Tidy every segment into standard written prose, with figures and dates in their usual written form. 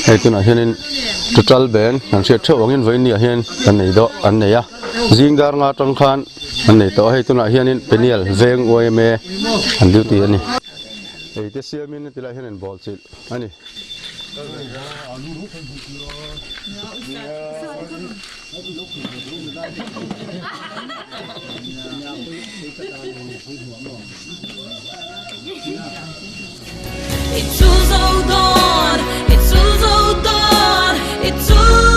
hay tụi nó hiện total bandh hàng sẽ cho ông với nia hiện anh này đó anh này à riêng gar ngã trong khan anh này đó hay tụi nó hiện peniel veng OMA anh duty anh này hay cái xe mình thì lại hiện ball chip anh này It's so dawn, it's so dawn, it's so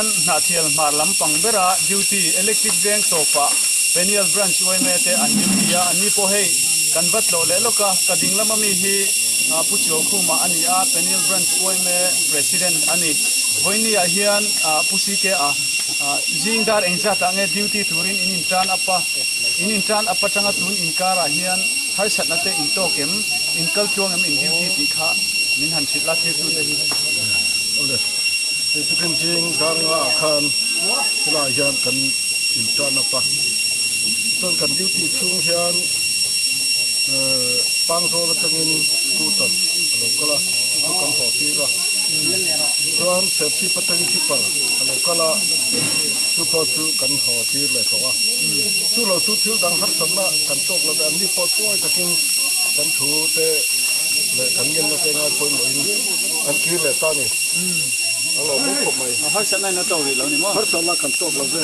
NEMS-Hnahthial marlam pangbera duty electric bank sofa peniel branch oimete an duty ya ani po hei kanvat lo le loka kading lama mi hi pucho khuma ani a peniel branch oime president ani voini a hian pusi ke a jingdar engza ta nge duty turin in tran apa changa tun inkara hian har satnate in tokem in kalchuang am in duty ti kha min han thitla the tu te hi itu kan jing darga akan selayan kan intan apa ton kan duty chung hian pangso tengin kutan kalau itu kan hotira tuan sesi petang cipar kalau super tu kan hotir le kawa tu lo tu tu dang har sama kan tok lo dan ni potoi takin kan thu te le kan gen lo te ngai poi moi kan ki le ta ni alo mo ko mai har sa nai na to ri lo ni mo har sama kan tok lo ve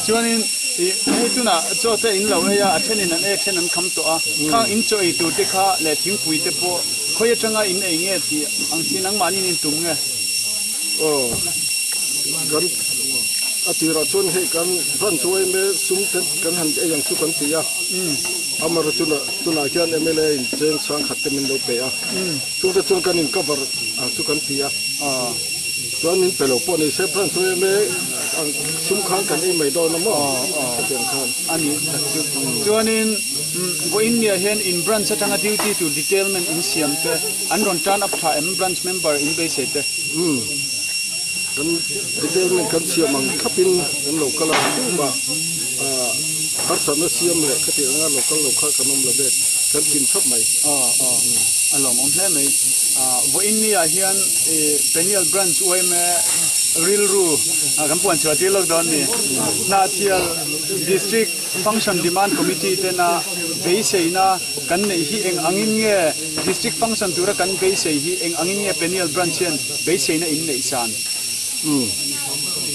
chuanin ei tuna cho te in lo ya athenin an action an kham to a kha in choi tu te kha le thingpui te po khoya changa in ei nge ti ang tin ang mani nin tum nge kan atira chon he kan ran choi me sum ten kan han e yang chu kan ti ya amara tuna kian MLA in chen sang khatte min lo pe a chu te chon kan in cover chu kan ti ya chuan in pelo po ni se pran choi me ang sum khang kan e mai do na mo tiang khan ani chuanin vo india hen in branch atanga duty to detailment in siam te an ron tan up tha branch member in be se te kan detailment kan siam ang khapin kan lo kala ba har sana siam le khati anga local kanom la be kan kin thap mai alom om hle mai vo india hian peniel branch oime real ru kan puan chwa ti lockdown ni NEMS-Hnahthial district function demand committee te na beiseina kan nei hi eng angin nge district function tura kan beisei hi eng angin nge peniel branch hian beiseina in nei san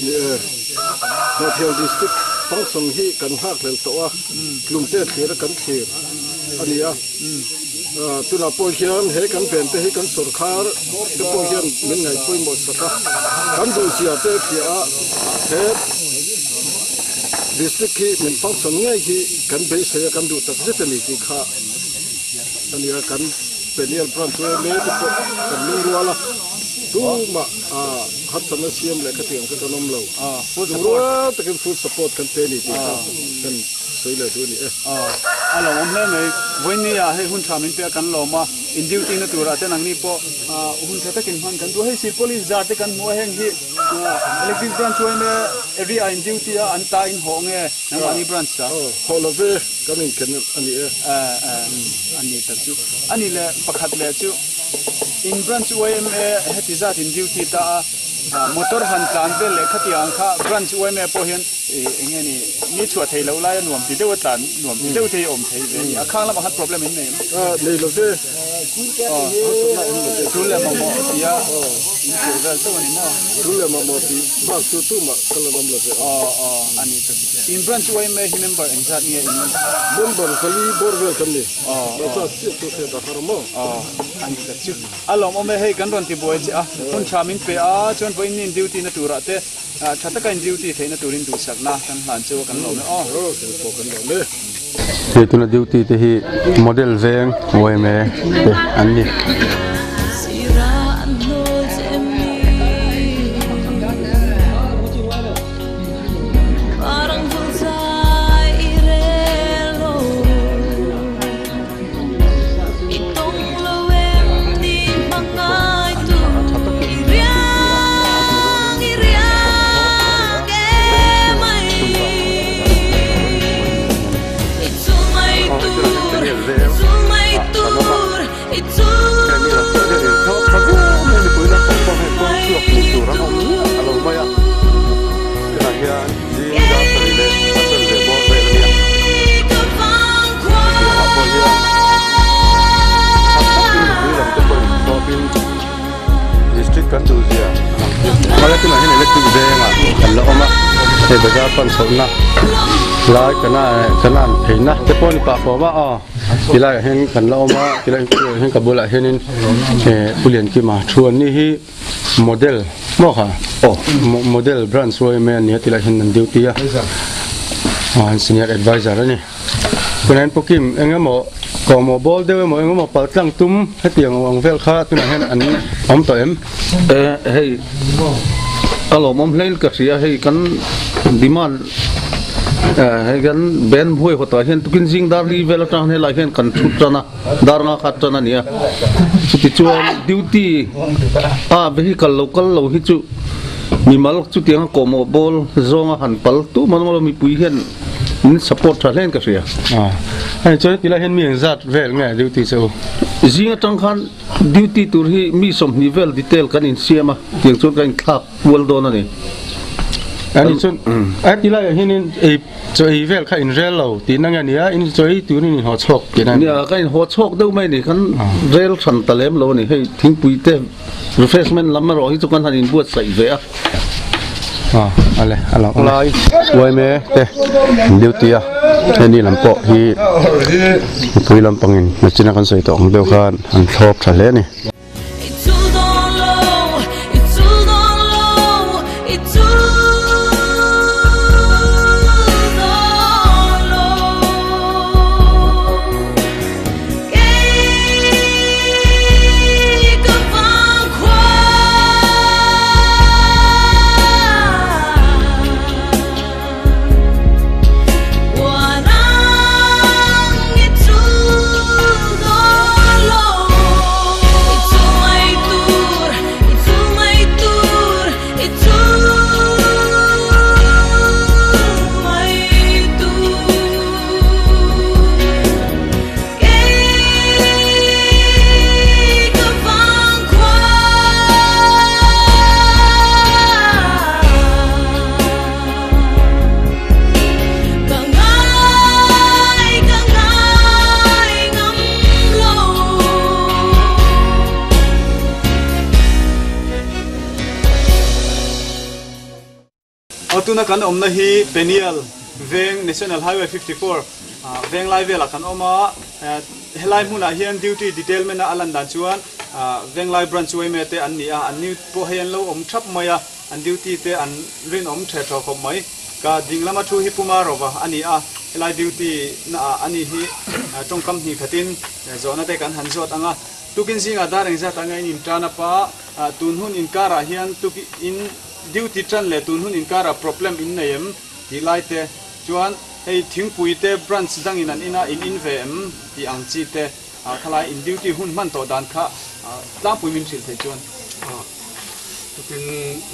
NEMS-Hnahthial district function hi kan hak lel to a klumte thira kan thir ania tuna po hian he kan pen te hi kan sarkar te po hian min ngai poi mo saka kan do sia te kia he district ki min function ngai hi kan be se kan du tak zetani ki kha ania kan peniel branch me te po kan lu wala tu ma hat sana siam le khatiang ka kanom lo food support takin food support kan te ni ti kan soile tu ni alo om hle mai voini ya he hun thamin pe kan lo ma in duty na tura te nang ni po hun tha takin han kan du he si police jar te kan mo heng hi electric branch oi me every in duty an ta in ho nge nang mani branch ta holove kan in ken ani ani ta chu ani le pakhat le chu in branch oi me heti zat in duty ta motor han tlan ve le khati ang kha branch oi me po hian nghe nè mi chuột thầy lâu lai nuông thì đâu tàn nuông thì đâu thầy ôm thầy về à khang là mà hết problem in này đây là thế chú là mà mò thì à chú là sao vậy nào chú là mà một tí bác chú tu mà kalau làm là thế anh ấy in branch way me member in that nghe member kali borvel kali đó là sự tu thế đó harmo anh ấy chứ alom ome hay kan ron ti boy chi a hun chamin pe a chon boy nin duty na tura te chata kan duty the na turin du sak na kan lan chu kan lo me ko kan lo le thì tụi nó duty thì model veng ngồi mẹ anh đi kan tu dia malah tu nahin electric veng ah kan lo ma he bazar pan sona lai kana theina te pon pa ko ma tilai hen kan lo ma tilai hen kabula henin pulian ki ma thuan ni hi model mo kha model brand roi man ni tilai hen nan duty senior advisor ani kunan pokim engamo ko mo bol dewe mo engamo paltlang tum hetiang wang vel kha tu nahin an om to em hey alo mom leil ka sia hey kan demand hey kan ben hoi hota hen tukin jing dar li vel tang ne la hen kan thutana dar nga khatana nia chuti chuan duty vehicle local lo hi chu mi mal chu tiang ko mo bol zonga han pal tu man mi pui hen support tra len ka sia ai choi tila hen mi zat vel nge duty so zinga tang khan duty tur hi mi som nivel detail kan in siama tiang chon kan khak wal don ani ani chon tila hen in choi vel kha in rel lo ti nang ania in choi tu ni ho chok kenan nia kan ho chok deu mai ni kan rel than talem lo ni hei thing pui te refreshment lamma ro hi chu kan han in buat sai ve ale lai wai me te duty ni lampo hi pui lampangin na china kan sei tong deu khan an thop thale ni tuna kan omna hi Peniel veng National Highway 54 veng lai vela kan oma helai huna hian duty detail mena alan dan chuan veng lai branch way me te an ni a an ni po hian lo om thap maya an duty te an rin om the tho khom mai ka dinglama thu hi puma rowa ani a helai duty na ani hi tongkam ni khatin zona te kan han zot anga tukin singa dareng za tanga in trana pa tunhun in kara hian tuki in duty tran le tun hun in kara problem in nayem ti laite chuan hei thingpui te branch dang in an ina in vem ti ang chi te khalai in duty hun man to dan kha tlang pui min thil the chuan tukin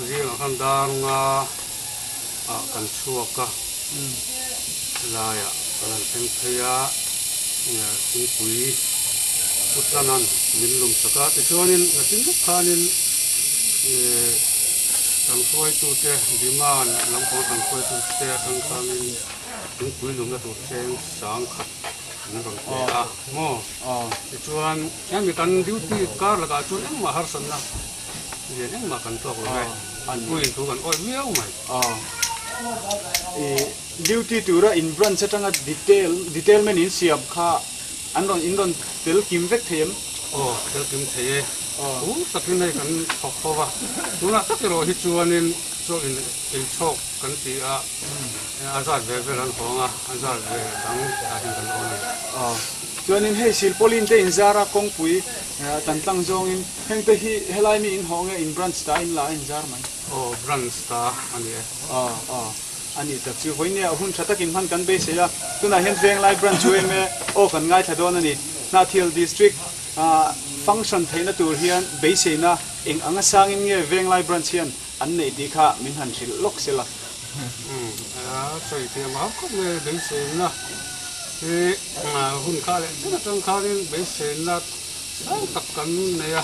zinga kan darunga kan chuaka laya kan thengthaya ya thingpui utlanan min lum saka ti chuanin tin khanin thằng quay tụt thế đi mà làm con thằng quay tụt thế thằng con mình những quý lùm là tụt sen sáng khát những con thế à mò chuan em bị cần duty car là cả chuan em mà har san na vậy em mà cần to rồi anh quý tụt cần oi miêu mày duty tu ra in branch chang a detail men in siam kha an don tel kim vek them tel kim the takin này cần học kho va chúng là tất cái rồi chuan in so in chok cần ti azat về lan khong azat về dang hin kan on chuan in hei sil polin te in zara kong pui tan tang jong in heng te hi helai mi in hong in branch ta in la in zar mai branch ta ani ani tak chu hoine hun thatakin man kan be se ya tuna hen veng lai branch we me kan ngai thadon ani Hnahthial district function theina tur hian be se na eng anga sang in nge veng lai branch hian an nei ti kha min han thil lok sela soi te ma ko me be se na hun kha le na tang kha rin be se na sang tak kan ne ya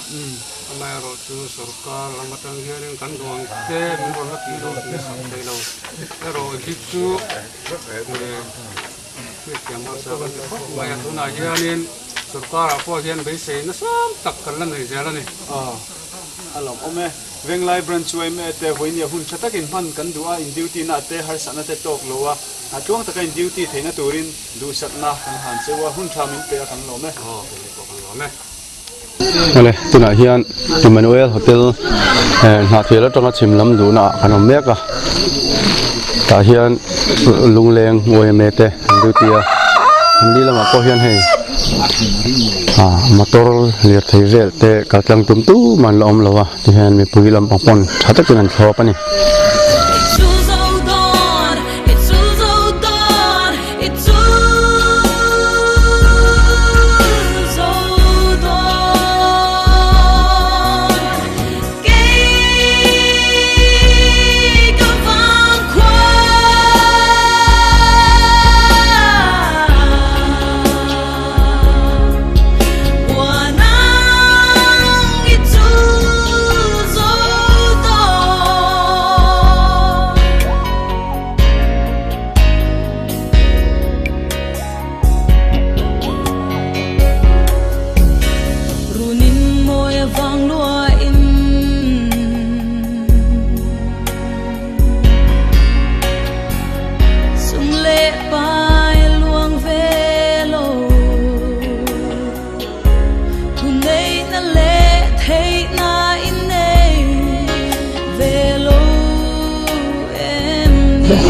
mai ro chu sarkar lamatang hianin kan dong te min ro na ki ro ni sa te lo ero hi chu ke ma sa ban ko mai tu na hianin sarkar a ko hian be se na sam tak kan la nei zela ni alom ome venglai branch we me te hoinia hun thatakin man kan duwa in duty na te har sana te tok lowa atwang taka in duty theina turin du satna kan han sewa hun thamin pe kan lo me Ole tuna hian Emmanuel Hotel Hnahthial atanga chimlam duna kanom meka ta hian lungleng oime te duty a ni lama ko hian hei motor lir thei vel te kaltlang tum tu man lom lawa ti hian mi pui lam pangpon thatakin an thlo pani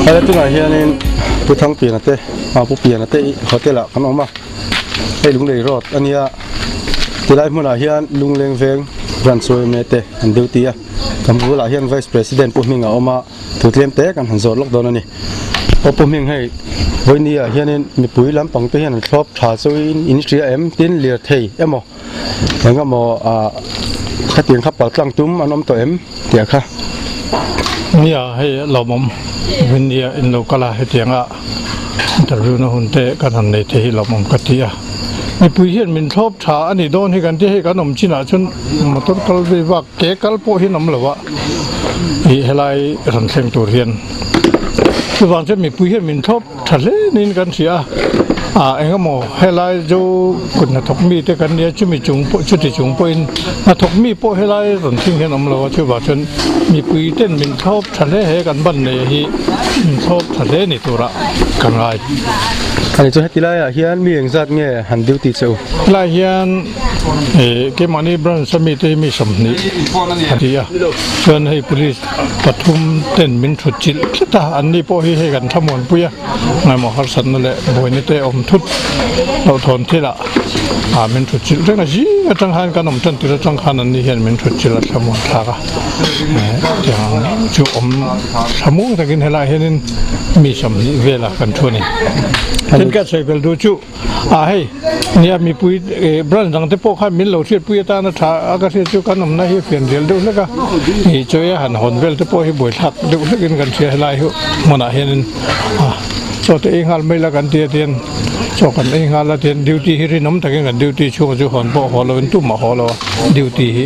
Ada tu lah hianin putang pian ate, pu pian ate hotel lah kan oma. Lungleng road, ania tilai mula hian lungleng veng branch we mete an duty a. Kamu lah hian vice president puminga oma tutlem te kan hanzor lok don ani. Puming hei hoinia hianin mi pui lam pang te hian thlop tha chuin industry em tin lir thei emo. Engamo khatin khapal tlang tum anom to em tia kha. Nia hei lomom India in lokala hetianga interview na hunte kan han nei the hi lomom katia mi pui hian min thlop tha ani don hi kan te hi kan om china chun motor kal ve wa ke kal po hi nam lawa hi helai ran thleng tur hian chuwan che mi pui hian min thlop thale nin kan sia engamo helai jo kun na thok mi te kan nia chumi chung po chuti chung po in na thok mi po helai ran thing hian am lawa chuwa chun mi pui ten min thlop thale he kan ban nei hi min thlop thale ni tura kan ngai ani chu hetilai a hian mi engzat nge han duty cheu la hian ke mani branch sami te mi samni hadia chuan hei police pathum ten min thuchil ta anni po hi he kan thamon puya ngai mo har san le boine te om thut lo thon thila min thuchil reng na ji atang han kan om tan tira tang khan anni hian min thuchil thamon thara chu om thamu takin hela hianin mi samni vela kan thuni tin ka sei bel du chu hei nia mi pui branch dangte po kha min lo thiet pui ta na tha aga thiet chu kan om na hi fian rel deu leka hi choya han hon vel te po hi boi thak deu lekin kan thia helai hu mona hianin so te ingal mai la kan tia tian cho kan ei nga la ten duty hi ri nom takin kan duty chu chu hon bo ho lo tu ma ho lo duty hi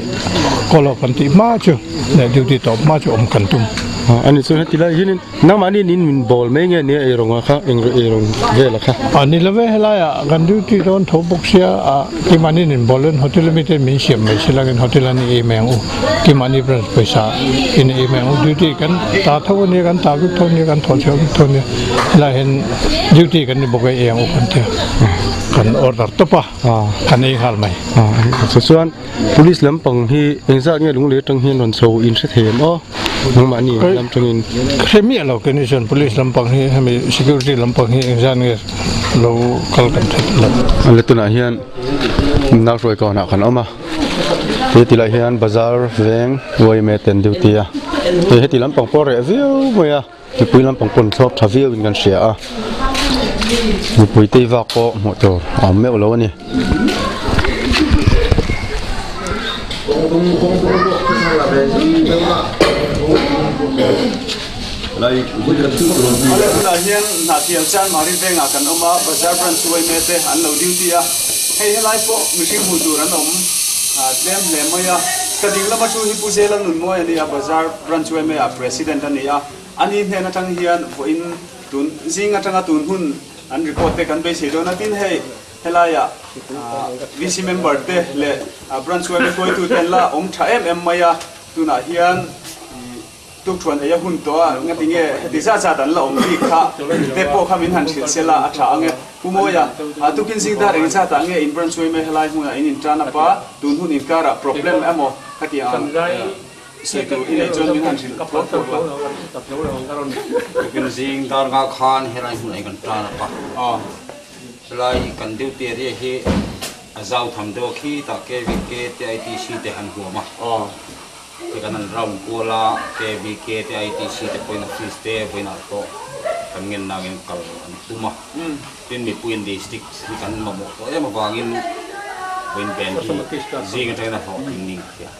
ko lo kan ti ma chu le duty to ma chu om kan tum anh suy nghĩ là hiện năm anh nín mình bol mấy nghe nè ai rong khác anh về là khác anh là về là ya kan duty don thâu bốc xia ki mani nin bolen hotel mi te min siam mai sila kan hotel ani e meng u ki mani branch paisa in e meng u duty kan ta thâu ni kan ta thâu ni kan thâu cheu thâu ni la hen duty kan ni bokai e u kan te kan order to pa kan ei hal mai suan police lampang hi engza nge lung le tang hi non so in se them o nang mani lam tangin khemi lo condition police lampang hi hemi security lampang hi engza nge lo kal kan the la le tuna hian na roi ko na khan oma te ti lai hian bazar veng wai me ten duty a te heti lampang por re viu moya ti pui lampang pon thop thaviu in kan sia a ni pui te va ko mo to am me lo ni Lai na hian Hnahthial chan mari venga kan oma bazar branch wai me te an lo duty a hei helai po mishing hu tur an om tlem le maya kading lama chu hi pu zelang nun moi ani a bazar branch wai me a president ani a ani hne na tang hian vo in tun zing atanga tun hun an report te kan be se do na tin hei helai a VC member te le branch wai me koi tu ten la om tha em maya tuna hian tuk chuan eya hun to nga tinge disa cha dan la om bi kha depo khamin han thil sela atha ange pumoya tukin sing da reng cha ta nge in branch we me helai huna in trana pa tun hun in kara problem amo khati ang se to in jon min han thil pro tukin sing dar nga khan helai huna in trana pa helai kan duty ri hi azau tham do khi ta ke vk te itc te han huama kanan round kola KBK te ITC te point of fees te point to kan ngin nangin kal an tuma tin mi puin district kan mamo to e mawangin point ben zinga te na ho ning ya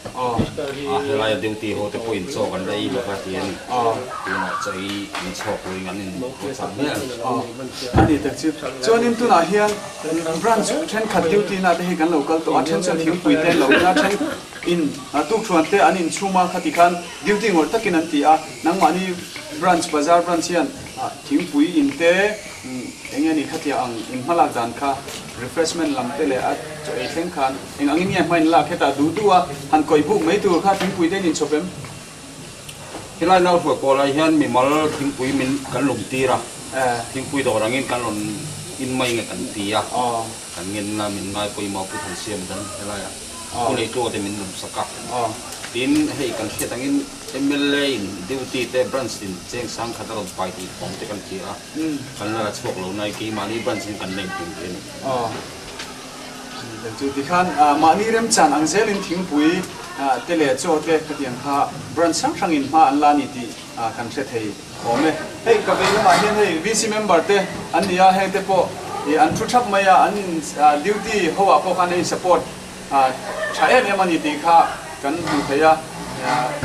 helai duty ho te point so kan dai lo ka ti ani tuna chai in chho puin an in sa me ani tak chi chonin tuna hian branch then khat duty na te kan local to attention thing pui te lo na then in tuk chuan te an in chuma khati khan duty ngor takin an ti a nang mani branch bazar branch hian thing pui in te engani khati ang in malak dan kha refreshment lam te le a cho e thleng khan eng angin nge main la kheta du a han koi bu mai tur kha thing pui te in chopem helai nau fo ko lai hian mi mal thing pui min kan lum tira thing pui do rangin kan lon in mai nge kan ti a kan ngin na min ngai pui ma pu than siam dan helai ko le to te min lum saka tin hei kan khetangin MLA in duty te branch in cheng sang khataron pai ti pom te kan ti a kan la chok lo nai ki mani branch in kan nei tin ten chu ti khan mani rem chan ang zel in thing pui te le cho te khatiang kha branch sang sang in ma an la ni ti kan se thei ome hei ka be ma hian hei VC member te an dia he te po an thu thap maya an duty hoa po kan ei support tha em ani ti kha kan hu theya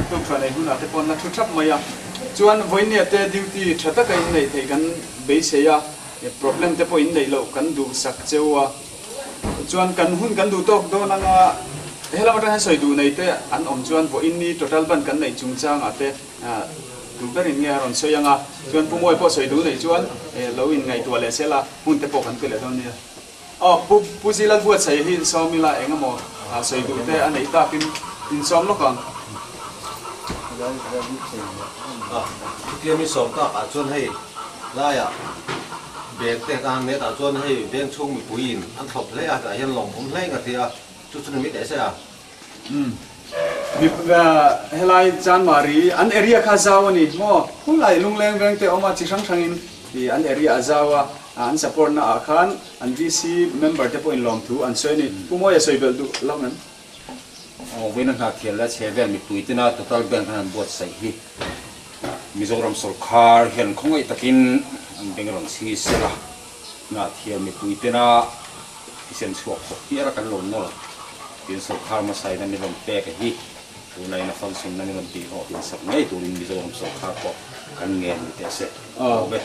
tuk chuan ei huna te pon na thu thap maya chuan voinia te duty thata kai nei thei kan be se ya problem te po in nei lo kan du sak chewa chuan kan hun kan du tok do nanga hela mata ha soi du nei te an om chuan vo in ni total ban kan nei chung chang ate du berin nge ron soyanga chuan pumoi po soi du nei chuan lo in ngai to le sela hun te po kan ke le don ni pu zilan buat sai hi sawmila engamo soi du te an ei ta pin in som lo kan kia mi som ta ka chon hei la ya bek te kang ne ta chon hei beng chung mi puin an thop le a ta hian long om hlei ka tia chu chun mi de se a mi helai chan mari an area kha zawani mo hulai lungleng veng te oma chi sang sangin ti an area azawa an support na akhan an VC member te po in long thu an soini pumoya soibel du lamen win Hnahthial la chevel mi puitina total bandh kan bot sai hi Mizoram sarkar hian khongai takin ang bengrang si sela Hnahthial mi puitina isen chuak hiara kan lon no tin sarkar ma sai na mi lom pe ka hi tunai na function na mi lom ti ho tin sak ngai turin Mizoram sarkar ko kan nge mi te se be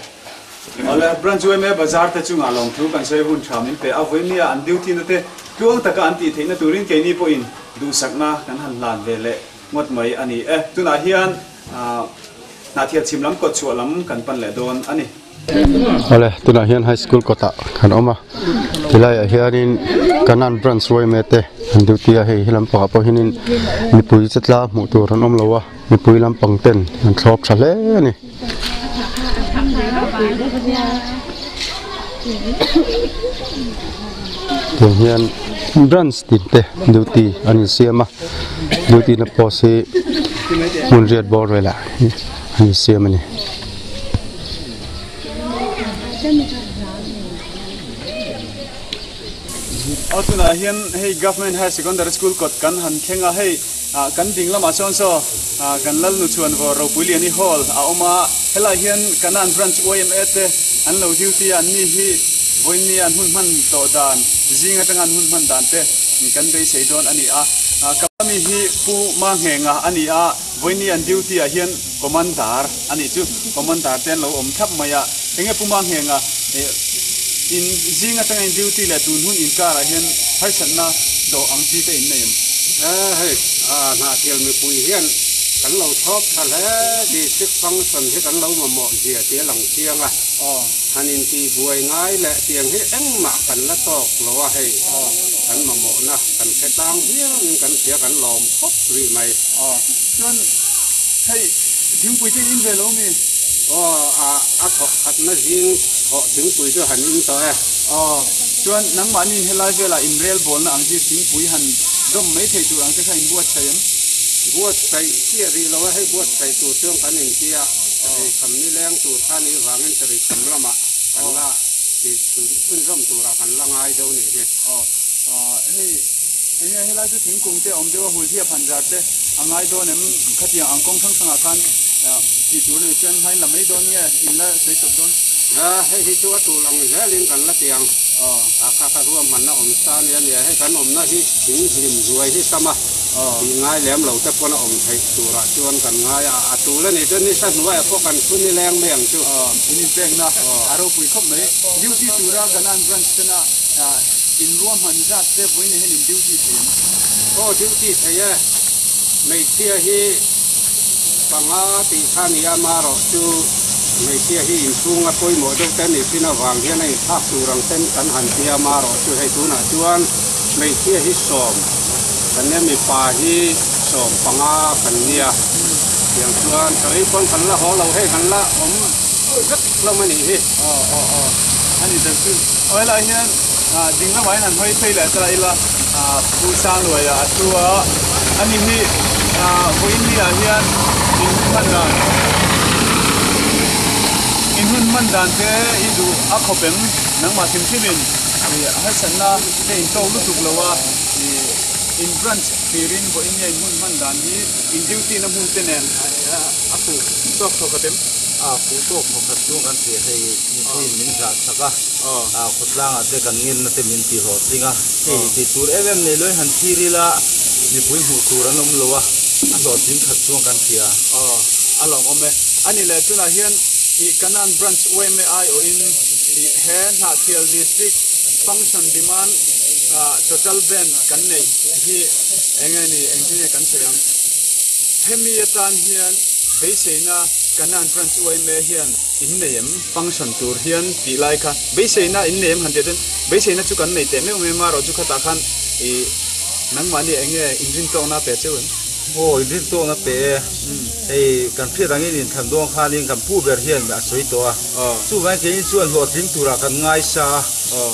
ole branch we me bazar te chunga long thu kan sei hun thamin pe avoi nia an duty na te tuang taka anti theina turin ke ni po in du sakna kan han lan vele ngot mai ani tuna hian Hnahthial chimlam ko chualam kan pan le don ani ole tuna hian high school kota kan oma tilai hianin kanan branch roi mete an duty a hei hilam pa po hinin mipui chatla mu tur an om lowa mipui lam pangten an thlop thale ani Thường hiền branch tinte duty ani siama duty na posi mun riat bor wela ani siama ni Tuna hian hei government high secondary school kot kan han khenga hei kan ding lama son so kan lal nu chuan vor ro puli ani hall a oma hela hian kanan branch OMA te an lo duty an ni hi voini an hun man to dan zinga tangan hun man dan te kan be sei don ani kami hi pu ma ngenga ani voini an duty a hian commander ani chu commander ten lo om thap maya enge pu ma ngenga in zinga tangan duty la tun hun in kara hian hai sanna do ang ti te in nei hei Hnahthial mi pui hian kan lo thop thale district function hi kan lo mo dia te lang chianga hanin ti buai ngai le tiang hi engma kan la tok lo wa hei kan mo na kan ke tang hian kan sia kan lom khop ri mai chuan hei tihpuitlin in ve lo mi thok khat na jing ho tihpui chu han in to chuan nang mani helai vela in rel bol na ang ji tihpui han gom mai thei tu ang te kha in buat chayam buat sai sia ri lo hei buat sai tu tong kan in sia kham ni leng tu than ni wangin tari kham lama kan la ti sun ram tu ra kan la ngai do ni he hei helai chu thing kung te om dewa hul thia phan jar te angai do nem khatia ang kong thang sanga kan ti tu ni chen hai la mai don ye in la sei top don hei hi chu tu lang he ling kan la tiang ka ruam man na om san ya ni he kan om na hi thing him ruai hi sama thì ngay lém lẩu chắc con ông thầy chủ ra chuan cần ngay tu lên này trên đi sát núi có cần phun đi leng bèn chứ in bèn na aro pui khop mai duty tu ra kanan branch tena in ruam han zat te voi ne hin duty thim duty thầy mấy kia hi panga ti khan ya ma ro chu mấy kia hi in sung a koi mo do ten ni pina wang hian nei thak tu rang ten kan han tia ma ro chu hei tu na chuan mấy kia hi som kan ne mi pa hi som panga kan nia yang chuan kari pon kan la ho lo he kan la om rất lo ma ni hi ani dan chu oi la hian ding la mai nan hoi thei la tra ila pu sang lo ya atua ani hi voi ni a hian in hun man dan te i du a khopem nang ma thim thimin ha sanna te in to lu tuk lo wa in branch pirin bo in yai hun man dan hi in duty na mun tenen aku tok khokatem pu tok khokat chu kan se hei ni min za saka khotlang ate kan ngin na te min ti ho tinga ti tur em nei loi han thirila ni pui hu turan om lowa lo tin khat chu kan thia alom ome ani le tuna hian I kanan branch OMA o in he Hnahthial district function demand total bandh kan nei hi engani engine kan sayang hemi atan hian beiseina kanan branch OMA hian in neem function tur hian ti lai kha beiseina in neem han te den beiseina chu kan nei te me ma ro chu khata khan I nang mani enge engine to na pe chewen din to na pe kan phe dang in tham dong khan in kan pu ber hian a soi to chu wa ke in chuan lo tin tura kan ngai sa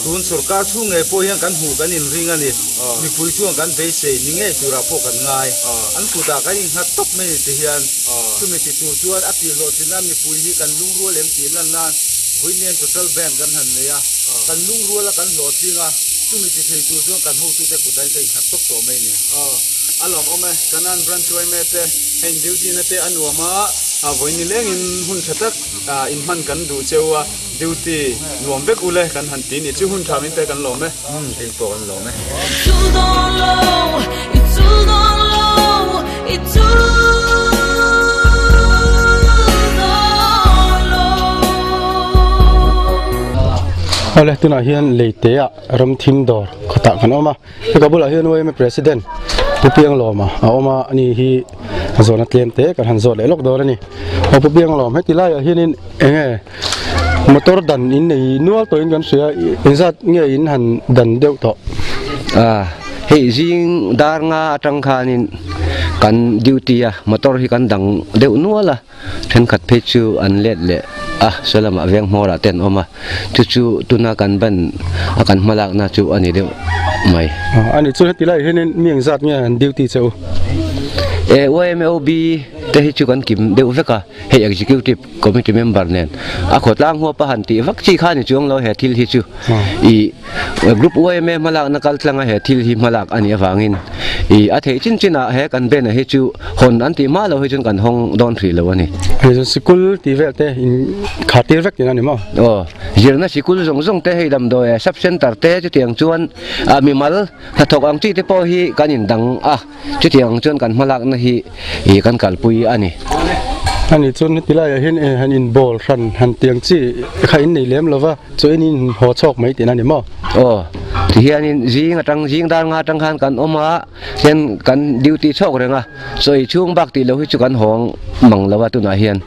tun sarkar chu nge po hian kan hu kan in ring ani mi pui chu kan be se ni nge tura po kan ngai an ku ta kan in hat top me te hian chu me ti tur chuan a ti lo tin an mi pui hi kan lung ro lem ti lan nan voinian total bandh kan han ne ya kan lung ro la kan lo tinga chu mi ti thei tur chuan kan ho tu te ku tai te hat top to me ni alom ome kanan branch OMA te hen duty na te anuama voini leng in hun thatak in man kan du chewa duty nuam bek ule kan han tin I chu hun thamin te kan lo me ting to kan lo me it's too low it's too low Oleh tu nak hian leite a ram thim dor khata kan oma ka bula hian OMA president pupiang loma oma ni hi zona tlem te kan han zot le lok dor ani pupiang lom he tilai hian in enge motor dan in nei nual to in kan sia inzat nge in han dan deuh to hei jing dar nga atang khanin kan duty motor hi kan dang deuh nuala then khat phe chu an let le salama veng mora ten oma chu tuna kan ban akan malak na chu ani deuh mai ani chu tilai hian in mieng zat nge an duty cheu OMOB te hi chu kan kim deuh veka hei executive committee member nen a khotlang ho pa han ti vak chi kha ni chuang lo he thil hi chu I group OMA malak na kal tlanga he thil hi malak ani awangin I a thei chin china he kan ben he chu hon an ti ma lo hi chun kan hong don thri lo ani school ti velte in khatir vek ni mo jirna sikul zong te hei dam do sub center te chu tiang chuan mi mal ha thok ang chi te po hi kan in dang chu tiang chuan kan malak na hi kan kalpui ani chun tilai hian han in ball ran han tiang chi kha in nei lem lova chu in ho chok mai tin ani mo thì hiện in riêng đang nga trăng khan kan oma hiện kan duty chok renga soi chung bak ti lo hi chu kan hong mang lawa tu na hian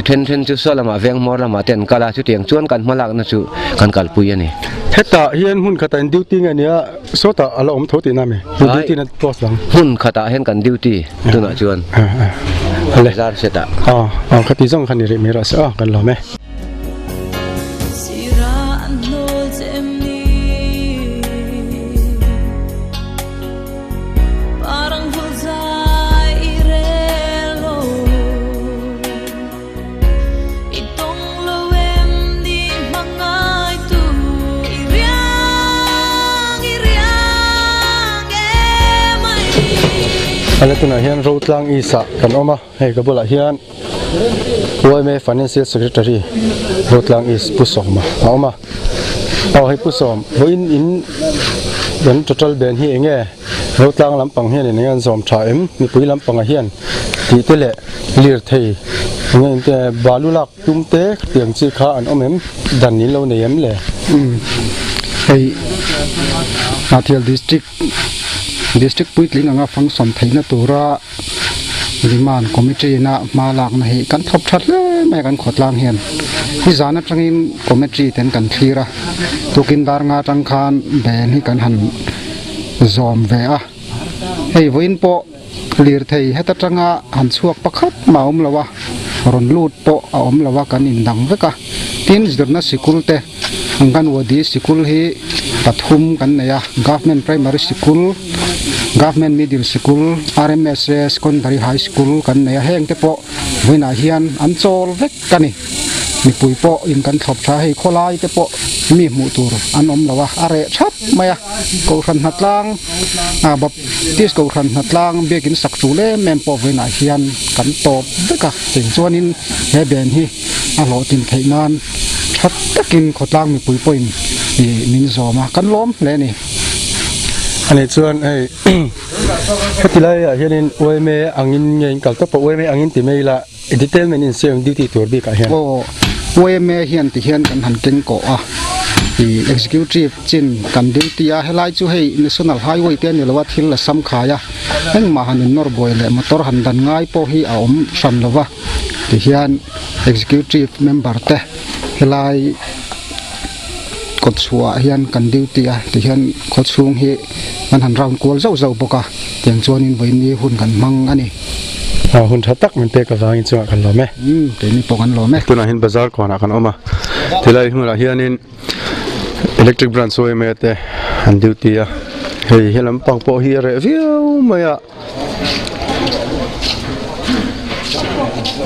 then chu so lama veng mor lama ten kala chu tiang chuan kan malak na chu kan kalpui ani heta hian hun khata in duty ngania so ta ala om thoti na me duty na post lang hun khata hen kan duty tu na chuan ale zar seta khati jong khani re mera sa kan lo me Ala tu na hian rotlang isa kan oma hei ka bula hian OMA financial secretary rotlang is pusoma oma hei pusom voin in dan total bandh hi enge rotlang lampang hian in ngan zom tha em mi pui lampang a hian ti tele lir thei nge inte balulak tumte tiang chi kha an omem dan ni lo nei em le hei Hnahthial district puitlin anga function thaina tura liman committee na malak na hi kan thop that le mai kan khotlang hian hi zana tangin committee ten kan thira tukin dar nga tang khan ben hi kan han zom ve hei voin po lir thei heta tanga han chuak pakhat maum lawa ron lut po aom lawa kan in dang veka tin zirna sikul te angan wadi sikul hi pathum kan neya government primary school government middle school RMS secondary high school kan neya heng te po voina hian an chol vek kani mi pui po in kan thop tha hei kholai te po mi mu tur an om lawa are thap maya ko khan hatlang bap tis ko khan hatlang bekin sakchu le mem po voina hian kan top veka cheng chuanin he ben hi a lo tin theinan that takin khotlang mi pui poin ni min zoma kan lom le ni ani chuan ei hetilai hianin OMA angin ngein kal to po OMA angin ti meila detailment in same duty tur bi ka hian OMA hian ti hian kan han keng ko the executive chin kan duty helai chu hei national highway te ni lawa thil la sam khaya heng ma hanin nor boy le motor han dan ngai po hi aom sam lawa ti hian executive member te helai kot chua hian kan duty ti hian kot chung hi man han round kol zau boka tiang chuanin voin ni hun kan mang ani hun thatak men te ka wangin chuwa kan lo me te ni pokan lo me tuna hin bazar ko na kan oma tilai hmula hianin electric branch OMA te han duty hei helam pang po hi re viau maya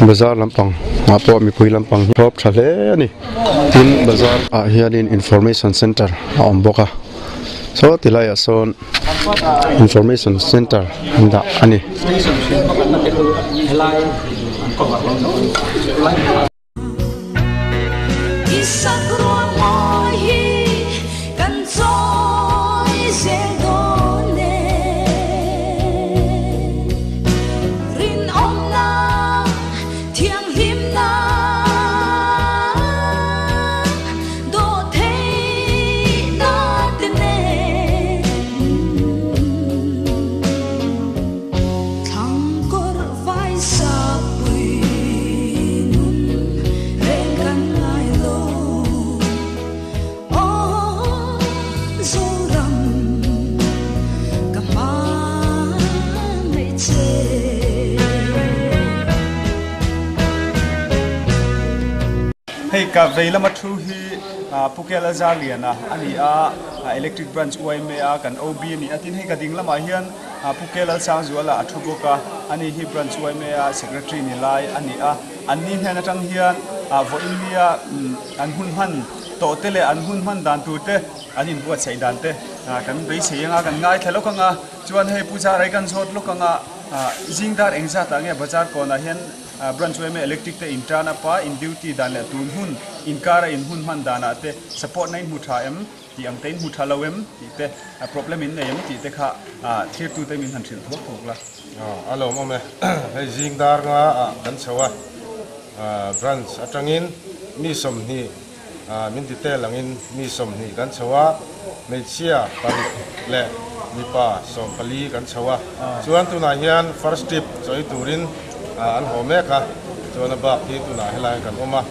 bazar lampang po mi pui lampang top thale ani tin bazar hianin information center om boka so tilai son information center anda ani ka veila ma thu hi pukel azaliana ani electric branch uaime kan OB ni atin he ka dinglama hian pukel sang zuala athuboka ani hi branch uaime secretary ni lai ani anni hena tang hian voilia an hunhan to tele an hunman dan tu te anin buat sei dante kan bei seianga kan ngai thelokanga chuan he puja rai kan zot lokanga jingdar engza ta nge bazar ko na hian branch uaime electric te intrana pa in duty dan le tun hun in kara in hunman dana te support nain mutha em ti angtein mutha lawem ti te problem in nei em ti te kha thir tu te min han thil thok thok la alo mo me he jingdar nga kan chawa branch atangin mi som ni min ti te langin mi som ni kan chawa mechia pari le mi pa som pali kan chawa chuan tu na hian first tip choi turin an home ka chuan ba ti tu na helai kan oma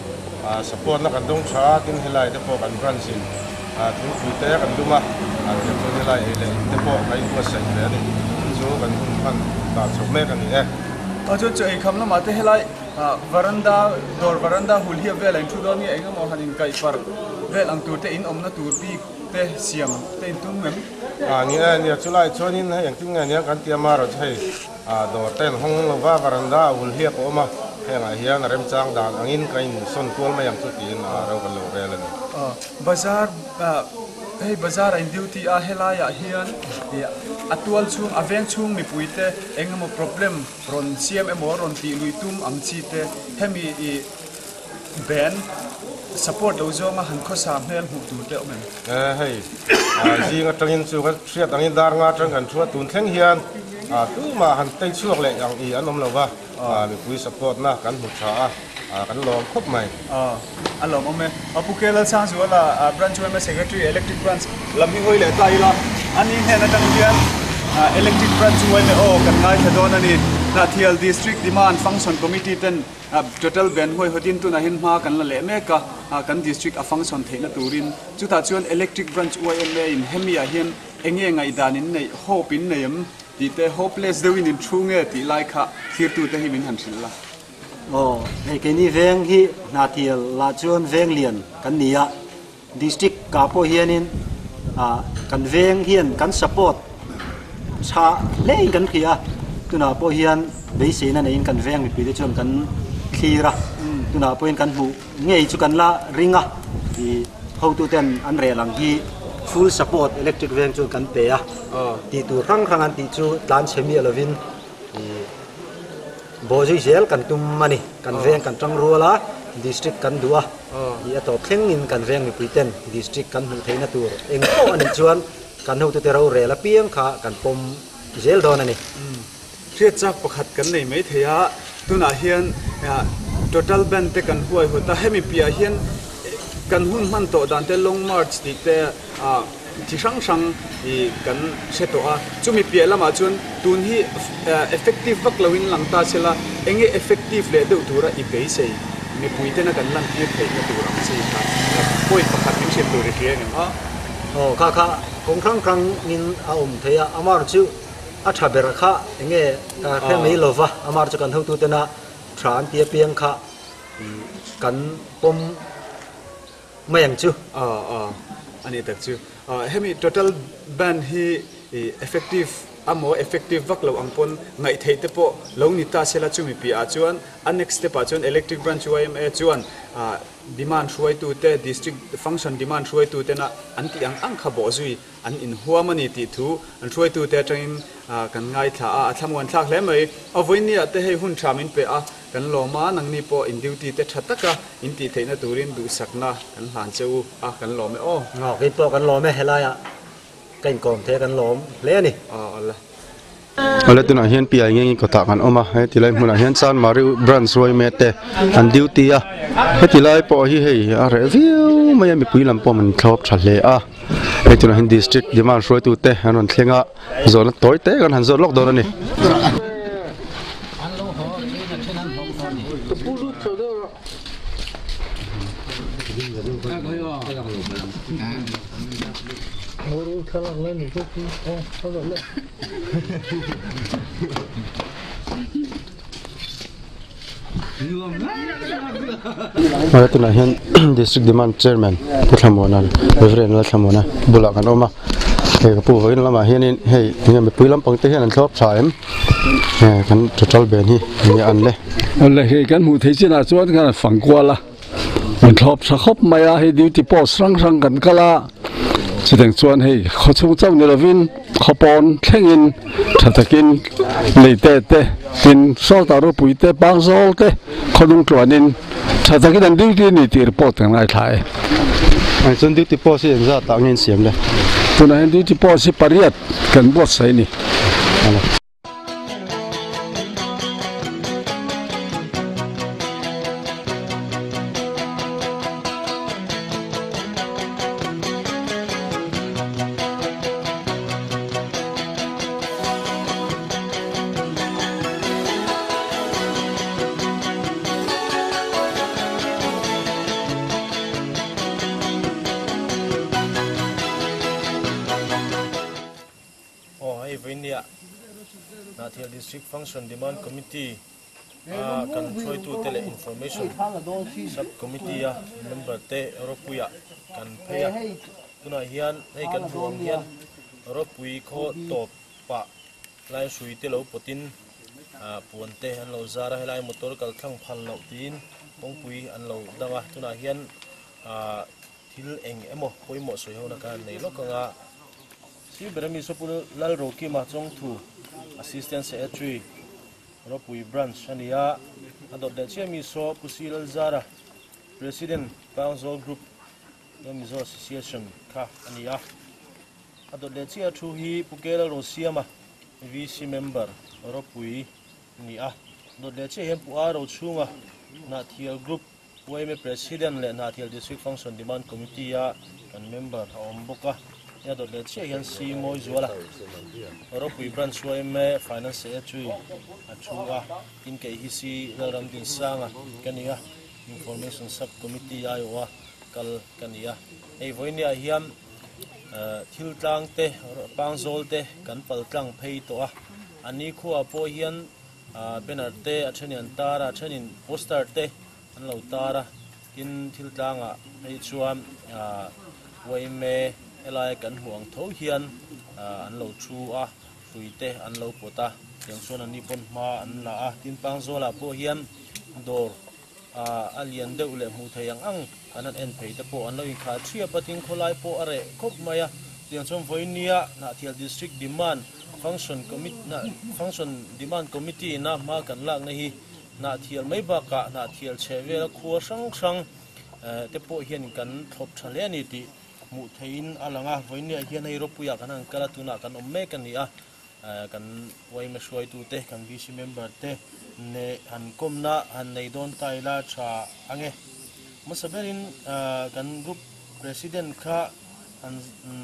support na kan dong tha tin helai te po kan branch in tu te kan duma ke tu helai le te po kai ko sai le ni chu kan han ta chome kan ni chu chu ei khamla ma te helai veranda hul hi vel ang thu don ni engam mo hanin kai par vel ang tur te in omna tur bi te siam te tum mem ni chulai chonin ha yang ting ne kan tiama ro chai do ten hong lo wa veranda hul hi ko ma henga hian rem chang dan angin kain son kol ma yang chu tin ro kan lo vel ni bazar hey bazar in duty helaya hian atual chung aveng chung mi puite engamo problem ron CMM ron ti luitum angchi te hemi ben support lo zonga han kho sam hel hu tu te omen hey ji nga tangin chu ga thriat angin dar nga tang kan thua tun thleng hian tu ma han tei chuak le yang I anom lo wa mi pui support na kan hu tha kan lom khop mai alom ome apukela sang zuala branch uaime secretary electric branch lamhi hoi le tai la ani hena tang hian electric branch uaime kan ngai thadon ani Hnahthial district demand function committee ten total bandh hoi hodin tu na hin ma kan la le me ka kan district a function theina turin chuta chuan electric branch uaime in hemia hian enge ngai danin nei hope in neim ti te hopeless dewin in thunge ti lai kha thir tu te himin han thil la hei ke ni veng hi Hnahthial la chuan veng lian kan nia district ka po hianin kan veng hian kan support cha le kan khia tuna po hian beise na nei kan veng mi pi chuan kan khira tuna po in kan hu ngei chu kan la ringa ti ho tu ten an re lang hi full support electric veng chu kan pe ti tu rang rang an ti chu tlan chemi alovin bojui zel kan tum mani kan veng kan tang ruala district kan dua ya to thleng in kan veng mi puiten district kan hu theina tur eng ko ani chuan kan hu te ro re la piang kha kan pom zel don ani thriat chak pakhat kan nei mai theya tuna hian total bandh te kan huai hota hemi pia hian kan hun man to dan te long march ti te chi sang kan seto chumi pia lama chun tun hi effective vak lawin langta chela enge effective le de tura I pe sei mi puite na kan lan ti pe na tura sei kha point pakhat min se tur ri em kha kong krang nin theya amar chu atha ber kha enge ka mei lova amar chu kan hu tu tena tran tia piang kha kan pom mayang chu ani tak chu hemi total bandh hi effective amo effective vak lo angpon ngai thei te po lo ni ta sela chumi pi a chuan next step a chuan electric branch uaime chuan demand hruai tu te district function demand hruai tu te na an ti ang kha bo zui an in huamani ti thu an hruai tu te tangin kan ngai tha a thlamuan thlak hle mai avoini ate hei hun thamin pe kan loma nangni po in duty te thataka in ti theina turin du sakna kan hlan cheu kan lome ke po kan lome helaya kain kom the kan lom le ni ala tuna hian pi ai ngi ko ta kan oma he tilai hmuna hian san mari branch roi me te an duty he tilai po hi hei are view mai mi puilam po man thlop thale he tuna hin district demand roi tu te anon thlenga zon toy te kan han zon lok don ani Mà tụi này hiện district demand chairman cái tham môn này, referee là tham môn này, bù lại cái đó mà, cái phụ với nó mà hiện hey những người ปุ๋ย lắm bằng tới hiện là shop xài em, cái total bandh hi những anh đấy. Là cái mù thấy chứ là chỗ cái phẳng qua là, mình shop sa khop mày à hay duty post răngกันก็ละจะแต่งส่วนให้เขาชงเจ้าเนรวินเขาปอนแข่งอินถ้าตะกินเลยเตะกินซอตารุปุ๋ยเตะบางโซเตะเขาลงตัวนินถ้าตะกินอันดีที่นี่ตีรีพอร์ตทางไหนถ่ายไอ้ส่วนที่ปอสิเห็นจะต่างเงินเสียงเลยตัวนั้นดีที่ปอสิปริยัติกันบวชใส่นี่Hnahthial District Function Demand Committee kan throi tu tele information subcommittee member te europuya kan pheya tuna hian hei kan huam hian europui kho top pa lai sui te lo potin puan te an lo zara helai motor kal thlang phal lo tin pongpui an lo danga tuna hian thil eng emo poimo soi hona kan nei lokanga si berami sopul lal roki ma chong thu Assistant Secretary Ropui Branch Ania adot de chemi so pusil zara President Council Group NEMS Association kha ania adot de chia thu hi pukela rosiama VC member Ropui nia adot de che hem pu aro chunga Hnahthial Group OMA President le Hnahthial District Function Demand Committee kan member omboka ya dot le che hian si moi zuala Ropui Branch OMA Finance Secretary achunga in ke hi si ram din sanga kania information subcommittee aiwa kal kania ei voinia hiam thil tlang te pangzol te kan pal tlang phei to a ani khuwa po hian banner te athanian tara athanin poster te an lo tara in thil tlanga hei chuan OMA elai kan huang tho hian an lo thu a tuite an lo pota yang chuan ani pon ma an la a tin pangzola po hian dor alian deuh le mu theiang ang anan en phei te po an lo in kha thria patin kholai po are khop maya tiang chom voinia Hnahthial District Demand Function Demand Committee na ma kan lak na hi Hnahthial mai baka Hnahthial chhevel khuwa sang te po hian kan thop thale ani ti mu thein alanga voinia hian hei ropuya kan ang kala tuna kan omme kan ni a kan wai ma shoi tu te kan VC member te ne han komna han nei don taila cha ange masaberin kan group president kha an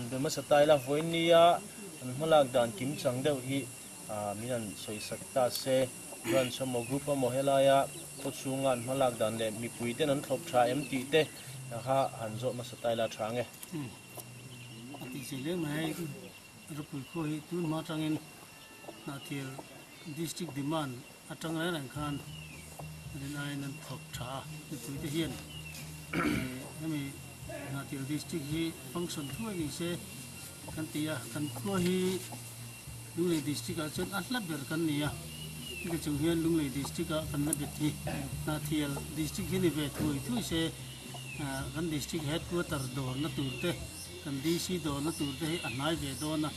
be masa taila voinia an malak dan kim chang deu hi minan soi sakta se ran samo group mo helaya khochunga an malak dan le mi puiten an thlop tha MT te ha hanzo masataila thange ati sele mai rupui khoi tun ma tangin Hnahthial District Demand atang ran khan rin ai nan thok tha rupui te hian ami Hnahthial District hi function thui ni se kan tia kan kho hi lunglei district a chen atla ber kan nia ke chung hian lunglei district a kan na bet hi Hnahthial District hi ni ve thui se kan district headquarter dor na turte kan DC dor na turte hi anai ve do na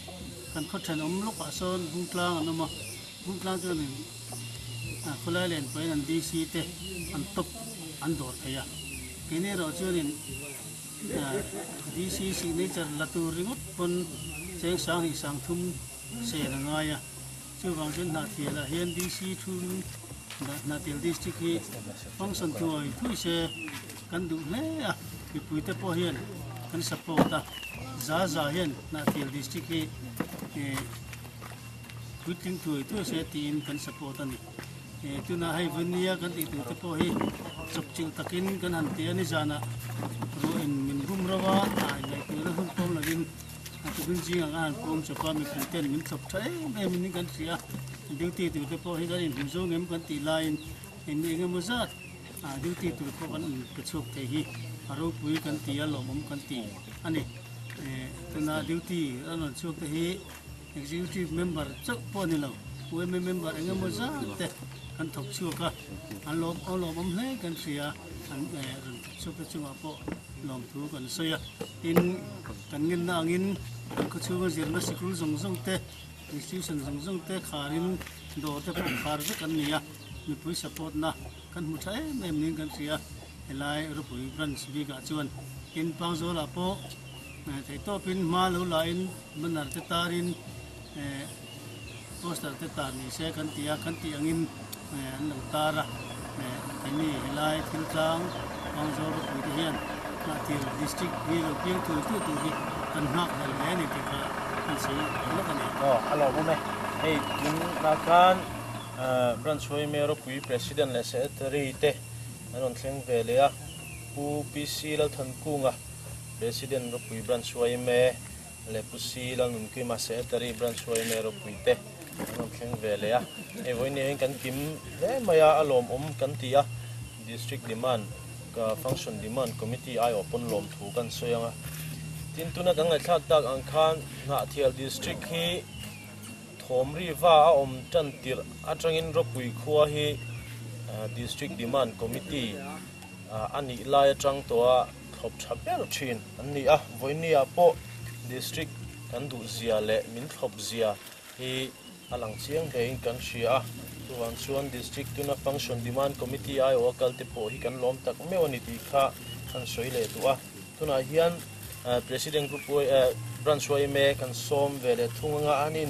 kan khothan lok a son bungtlang anoma bungtlang chu ni khulai len pai an DC te an top an dor theya kene ro chu ni DC signature latur ringot pon cheng sang hi sang thum se na nga ya chu wang chen Hnahthial a hian DC thun Hnahthial District hi function thui se kan du le a pui te po hian kan support a za hian Hnahthial District hi tihpuitlin thui se tin kan support ani tuna hai vania kan ti tu te po hi chokchil takin kan han te ani jana ro in min rum rawa ai ngai tu na hum tom lagin tu bin ji ang an pom chapa mi ten min thop thai me min kan tria duty tu te po hi kan in zo ngem kan ti line in the Gamazat, duty to the Kovan Kachok Tehi, Aro Pui Kanti, Lomum Kanti, Ani, Tuna duty, Anon Chok Tehi, executive member, Chok Ponilo, women member Gamazat, and Tok Choka, and Lom Olomum Lake and Sia, and Chokachuapo, Lom Tuk and Soya, in Tangin, Kachuas, your Messical Zongte, institutions Zongte, Karin, daughter from Karvik and Nia, we support na, can Mutai, Meming and Sia, Eli, Rupu, Branch, Bigachuan, in Panzola Po, Topin, Malu line, Manartetarin, Postal Tetani, second Tia, Kanti Angin, Tara, Kani, Eli, Tiltang, Panzola, Pudian, Natil district, we will be to be and not anything. Hello, Mome. Hey, Nakan, Branchway Mayor President, let's say, Rite, I don't think Velia, who PC Tankunga, President of Branchway Mayor, Lepusi, Lankima Secretary, Branchway Mayor of Pite, I don't think Velia, a winning can Kim, Maya Alom, Kantia, District Demand, Function Demand Committee, I open Lom to Gansoyanga. Tintuna kang nagtagdag ang NEMS-Hnahthial district hi thomri va chantir atangin ropui khuwa hi district demand committee ani lai atang toa thop chapel thin ani voinia po district kan du zia le min thop zia hi alang chiang bein kan sia chuan district tuna function demand committee ai okal te po hi kan lom tak mewani ti kha kan soile tua tuna hian President Group Branchway me kan som vele thunga anin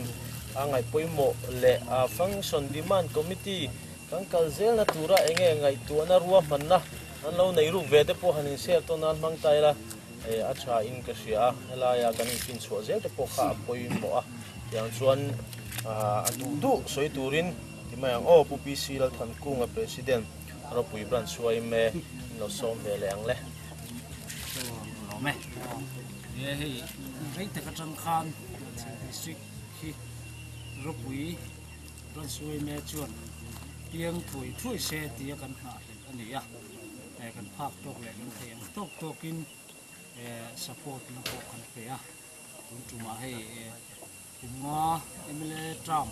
angai poimo le function demand committee kan kalzel na tura enge ngai tuana ruwa manna an lo nei ru vete po hanin ser to nan mang taila acha in ka sia la ya kan fin so zel te po kha poimo yang chuan du soi turin timang PPC la than kunga president ro pui Branchway me lo som vele ang le me ye hey reite ka chang khan district hi ropui Branchway me chuan piang thui se tia kan ha ani ya kan phak tok le kan theng tokin support na ko kan pe ya tuma hei kuma emile tram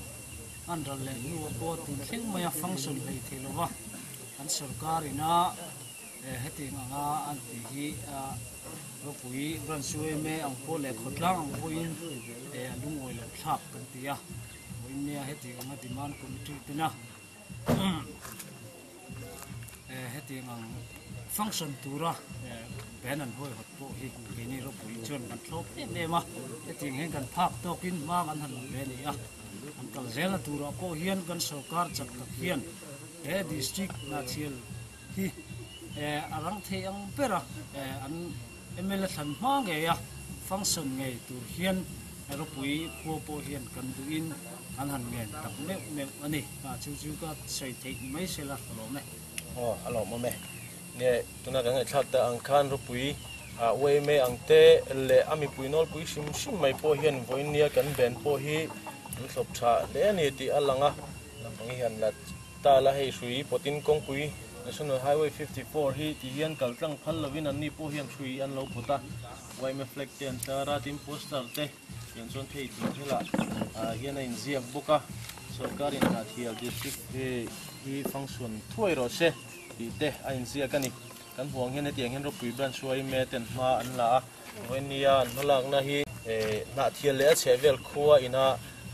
andal le nu ko tin thing maya function le thelowa an sarkar ina heti nga an ti hi Ropui Branchway me ang po le khotlang ang po in lung oil thap kan tia boin ne heti nga demand committee tina heti ang function tura benan hoi hot po hi kini Ropui chon kan thlop ne ma heti hen kan phak tokin ma kan han be ni an kal zela tura po hian kan sarkar chak tak hian district NEMS-Hnahthial hi arang the ang pera an emela than ma nge ya function nge tur hian ropui po hian kan duin an han nge tak me ani chu ka sei thei mai sela lo me alo me ne tuna ka ngai thata ang khan ropui we me ang te le ami puinol pui sim mai po hian voinia kan ben po hi an thlop tha le ni ti alanga pangi hian la ta la hei sui potin kong pui National Highway 54 hi ti hian kaltlang phal lovin an ni po hian thui an lo puta wai me flag ten tara tim poster te yan chon thei ti hila hian in ziak buka sarkarin NEMS-Hnahthial district hi function thuai ro se ti te a in ziak ani kan huang hian tiang hian ro pui Branchway me ten ma an la wenia an holak na hi NEMS-Hnahthial le a chevel khuwa ina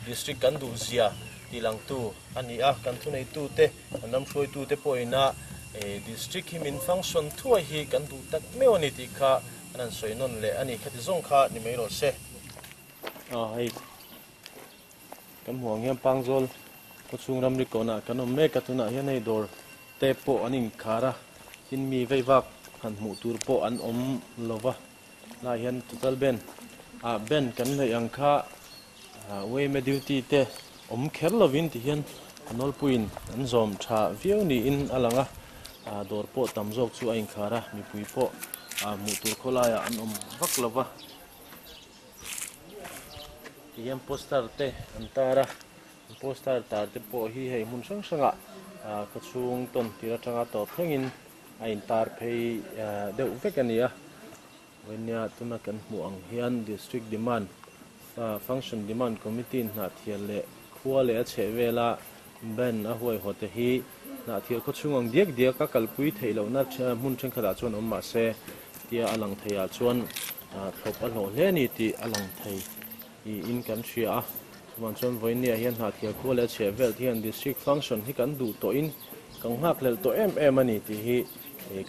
district kan du zia tilang tu ani kan thu nei tu te anam throi tu te po ina district himin function thuai hi kan du tak mewani ti kha anan soinon le ani khati zong kha ni mai ro se hei kan huang hian pangjol ko chungram ri kona kanom me katuna hian nei dor te po anin khara hin mi veivak han mu tur po an om lova la hian total bandh ben kan le ang kha we me duty te om kherlovin ti hian anol puin an zom tha viau ni in alanga dor po tamjok chu ain khara mi pui po mu tur kholaya an om vaklova tiam poster te antara poster tar te po hi hei mun sang sanga ก็ช่วงต้นที่เราจะต่อเพ่งอินไอ้ตาร์เพย์เดี๋ยวเฟกันเนี่ยวันนี้ตุนักันห่วงเฮียน district demand function demand committee นาเทียนเละขัวเละเฉเวลาเบนหัวหัวเตฮีนาเทียนก็ช่วงเดียกก็กัลปุยเทลนัดมุ่งเชิงขดาชวนออกมาเสเตียอลังเทียชวนทบอโลเลนี่ตีอลังเทียอินกันเชียวันชนวันนี้เฮียนนาเทียนขัวเละเฉเวลที่ district function ที่กันดูตัวอินกังหักเลตัวมันนี่ที่ฮี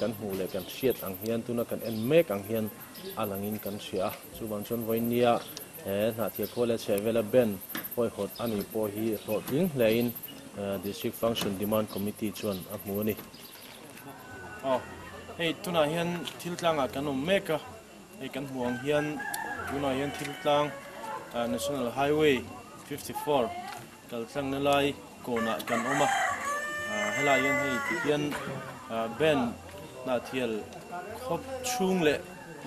กันหูเละกันเชียดอังเฮียนตุนักันเมกอังเฮียนอลังอินกันเชียวันชนวันนี้นาเทียขัวเละเฉเวลเบนhuaihawt ani po hi roding lein district function demand committee chuan a hmu ani hei tuna hian thiltlang a kan meka hei kan huang hian tuna hian thiltlang national highway 54 kaltlang na lai kona kan oma helai hian hei hian ben na thial khop chung le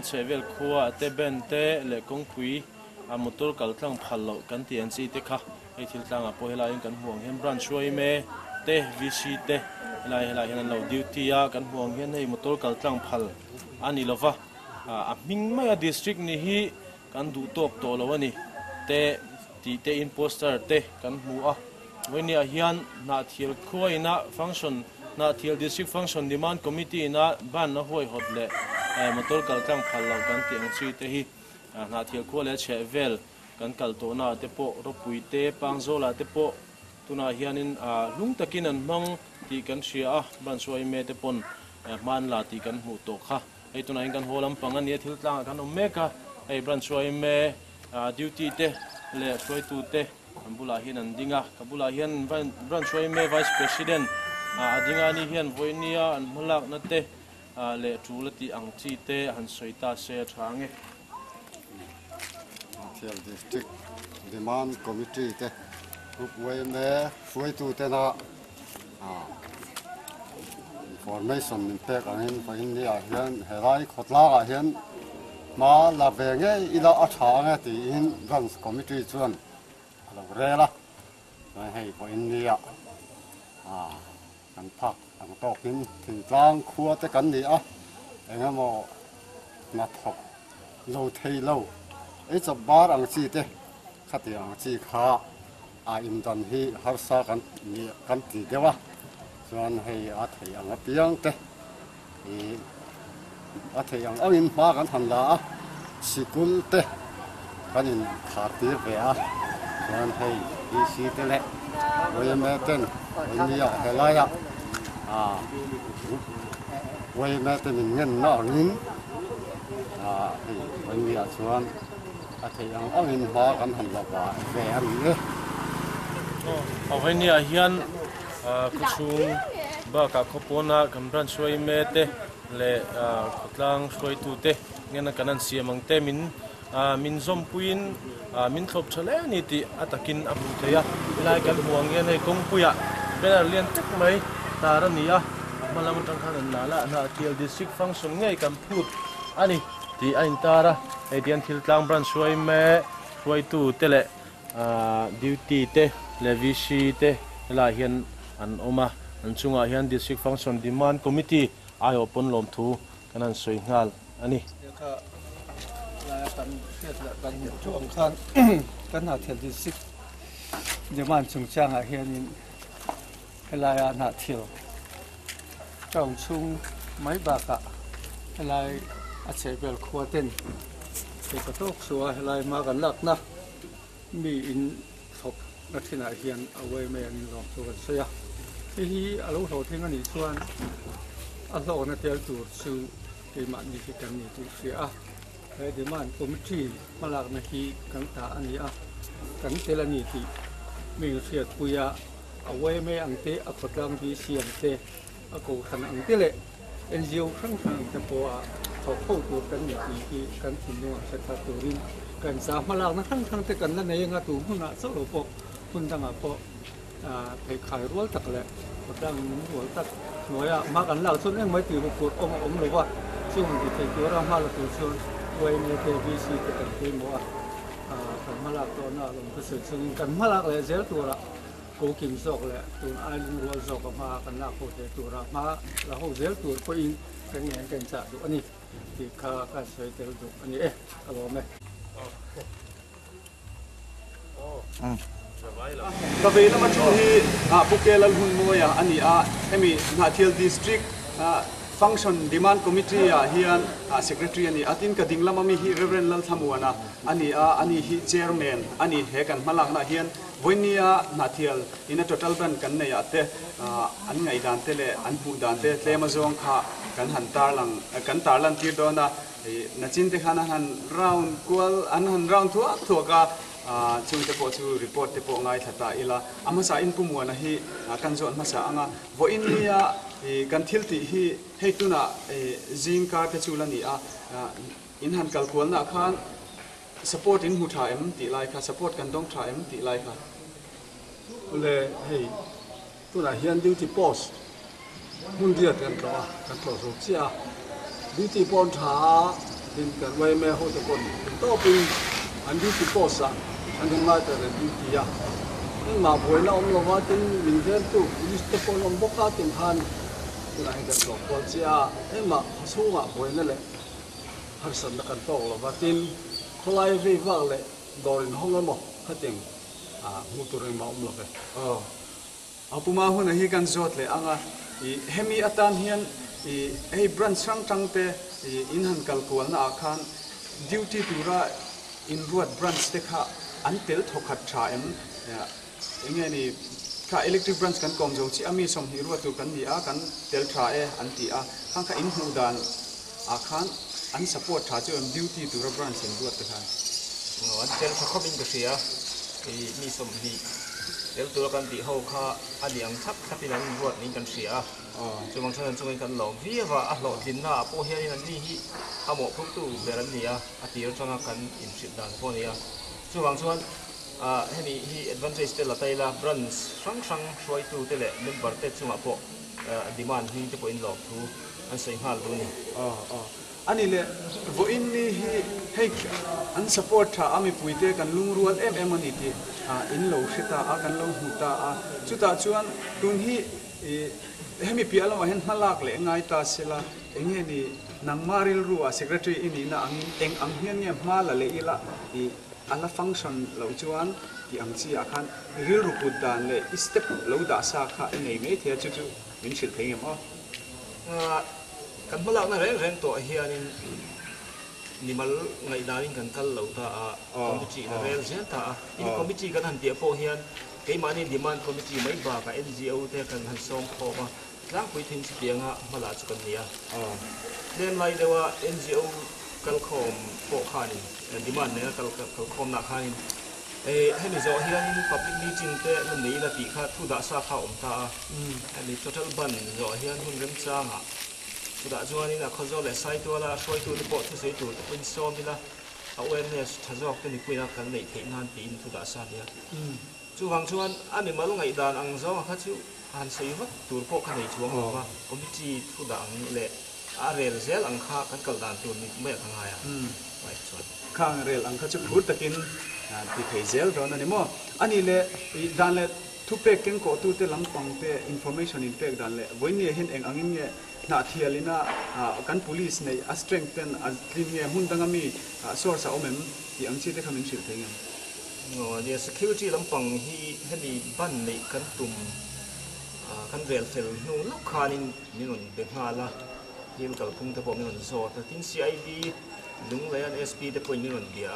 chevel khuwa te ben te le kongpui motor kaltlang phalo kan tian chi te kha ei thiltlang a po helai kan huang hian branch roi me te vc te helai hian lo duty a kan huang hian hei motor kaltlang phal ani lova a ming mai a district ni hi kan du tok to lo ani te ti te in poster te kan hmu a wenia hian na thial khuaina function na thial district function demand committee na ban na huaihawt le motor kaltlang phal lo kan tiang chi te hi na thial khuwa le che vel kan kal to na te po ropui te pangzola te po tuna hianin lung takin an mang ti kan sia ban suai me te pon man la ti kan hu to kha ei tuna in kan holam pangan ye thil tlang kan meka ei ban suai me duty te le suai tu te ambula hian an dinga kabula hian ban suai me vice president adinga ni hian voinia an mulak na te le chulati ang chi te han soita se thange district demand committee te group way me foi tu te na information in pek angin pain ni a hian helai khotla a hian ma la venge ila a thanga ti in guns committee chuan lo rela mai hei pain ni a kan phak ang tokin thingtlang khuwa te kan ni a engamo na thok lo thei lo ấy chụp bar ang chi te khati ang chi kha in dan hi har sa kan ti dewa chuan hei a thei ang piang te a thei ang in ma kan han la sikul te kan in khati ve a chuan hei i si te le oi me ten ni a helaya oi me ten ngen na ngin hei oi ni a chuan thì ông in hóa kan han la ba ve ani le avenia hian kuchung ba ka khopona kamran suai me te le khotlang suai tu te ngena kanan siamang te min zom puin min thlop chale ni ti atakin amu theya lai kan huang hian hei kongpuya bela lian tek mai tarania malam tang khan na la na tial district function ngai kam phut ani ti ain tara ei tian thiltlang branch suai me suai tu te le duty te le vc te la hian an oma an chunga hian district function demand committee ayo pon lom thu kanan soi ngal ani kha la kan het la kan chuang khan kan na thel district demand chungchang a hian in helaya na thil chong chung mai ba ka helai a chebel khuaten ke patok suwa helai ma kan lak na mi in thop na thina hian away me an lo to kan soya hi alo ho thing ani chuan a lo na tel tur chu ke ma ni ki kan ni tu sia he demand committee malak na hi kan ta ani a kan tel ani ti mi sia puya away me ang te a khotlang bi siam te a ko khan ang te le NGO khang khang te po a thok tu kan ni ki kan tin no sa ta turin kan sa malak na khang khang te kan na nei nga tu huna so lo po hun dang a po thei khai rol tak le khotlang mun rol tak noya ma kan lak chun eng mai ti ru kur om lo wa chung ti thei tu ra ma la tu chun wei ne te VC te kan te mo a kan malak to na lom ka se chung kan malak le zel tu ra cố kiểm soát lại tụi ai luôn luôn dọc mà cần là có thể tụi ra mà là hậu dễ tụi có in cái nghe cái trả được anh thì khá cái sẽ tiêu được anh ấy alo mẹ cái về nó mà chú hi bukel al hun moya ani emi Hnahthial district function demand committee hian secretary ani atin ka dinglam ami hi reverend lal thamuana ani hi chairman ani he kan malak na hian voinia Hnahthial ina total ban kan nei ate an ngai dan te le an pu dan te tlema zong kha kan han tar lang tir do na nachin te khana han round kwal an han round thua ka chung te po chu report te po ngai thata ila amasa in pumuana hi kan zon masa anga voinia kan thil ti hi heituna jing kar te chulani in han kalkual na khan support in hutha em ti lai kha support kan dong tha em ti lai kha le hey tu na hian duty post mun dia kan to so chia duty post tha din kan wai me ho te kon to pin an duty post an ding mai te duty ya in ma boi na om lo wa tin min ven tu list te pon om boka tin han tu na kan to ko chia em ma su nga boi na le har san na kan to lo wa tin kholai ve wa le dorin hong mo khating muturing ma lo ke apuma huna hi kan zot le anga hemi atan hian ei branch sang tangte in han kalkual na khan duty tura in ruat branch te kha antel thokhat tha em engeni ka electric branch kan kom zo chi ami som hi ruat tu kan ni kan tel tha an ti khang kha in hu dan khan an support tha chu duty tura branch in ruat te khan an tel tha khobin ka sia mi som hi tel tu kan ti ho kha ani ang thap thapin an ruat ning kan sia chumang than chung kan lo vi wa a lo din na po hian an ni hi amo phuk tu beran nia atir changa kan in sit dan po nia chumang chuan hemi hi advantage te la taila branch sang shoi tu te le member te chunga po demand hi te po in lo thu an sei hal du ni ani le vo in ni hi hei an support tha ami puite kan lungrual em ani ti in lo khita kan lo huta chuta chuan tun hi hemi pialo hen malak le ngai ta sela enge ni nangmaril ruwa secretary ini na angin ang hian nge mala le ila ala function lo chuan ti ang chi akhan ril ruput dan le step lo da sa kha nei me thia chu min sil thengem kan malak na ren to hianin nimal ngai darin kan kal lo ta committee na rel zen ta in committee kan han dia po hian ke mani demand committee mai ba ka NGO te kan han som kho ma lang pui thin chi pianga mala chu kan nia len lai dewa NGO kal khom po khani demand ne kal khom na khani hemi zo hianin public meeting te nan nei la ti kha thu da sa kha om ta ani total ban zo hian hun rem changa da chuan in a khazo le sai to la shoi tu po thu sei tu in so mi la awareness thazok te ni puina kan nei the nan ti in thu da sa dia chu wang chuan ani mal ngai dan ang zo kha chu han sei wa tur po kha nei chuang wa committee thu da ang le a rel zel ang kha kan kal dan tu ni me thang haya bai chuan khang rel ang kha chu phut takin ti thei zel ron ani mo ani le dan le thu pe ken ko tu te lam pang te information in pek dan le voini hin eng angin nge Hnahthial ina kan police nei a strengthen a clean nge hun dangami source a omem ti ang chi te khamin sil thengem dia security lampang hi heli ban nei kan tum kan rel fel nu lok khanin ninun be hala him kal phung te pom ninun so ta tin CID lung layan SP te point ninun dia